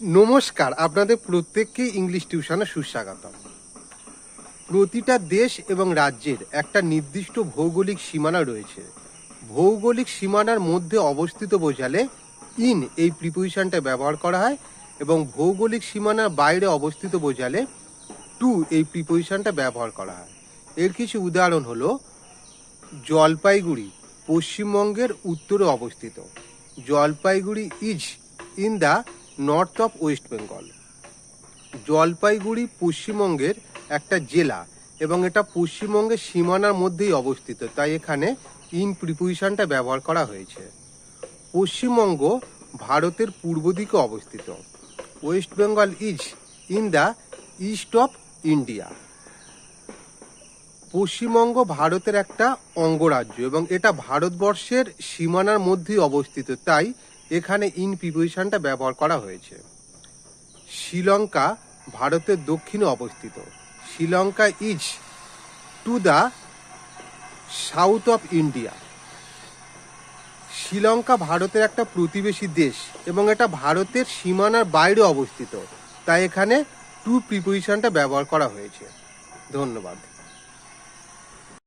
নমস্কার, আপনাদের প্রত্যেককে ইংলিশ টিউশনে সুস্বাগতম। প্রতিটা দেশ এবং রাজ্যের একটা নির্দিষ্ট ভৌগোলিক সীমানা রয়েছে। ভৌগোলিক সীমানার মধ্যে অবস্থিত বোঝালে ইন এই প্রিপোজিশনটা ব্যবহার করা হয়, এবং ভৌগোলিক সীমানার বাইরে অবস্থিত বোঝালে টু এই প্রিপোজিশনটা ব্যবহার করা হয়। এর কিছু উদাহরণ হলো, জলপাইগুড়ি পশ্চিমবঙ্গের উত্তরে অবস্থিত। Jalpaiguri is in the north of West Bengal. Jalpaiguri পশ্চিমবঙ্গের একটা জেলা এবং এটা পশ্চিমবঙ্গের সীমানার মধ্যেই অবস্থিত, তাই এখানে ইন প্রিপোজিশনটা ব্যবহার করা হয়েছে। পশ্চিমবঙ্গ ভারতের পূর্ব দিকে অবস্থিত। West Bengal is in the east of India. Paschimbanga ভারতের একটা অঙ্গরাজ্য এবং এটা ভারতবর্ষের সীমানার মধ্যেই অবস্থিত, তাই এখানে ইন প্রিপোজিশনটা ব্যবহার করা হয়েছে। শ্রীলঙ্কা ভারতের দক্ষিণে অবস্থিত। Sri Lanka is to the south of India. Sri Lanka ভারতের একটা প্রতিবেশী দেশ এবং এটা ভারতের সীমানার বাইরে অবস্থিত, তাই এখানে টু প্রিপোজিশনটা ব্যবহার করা হয়েছে। ধন্যবাদ।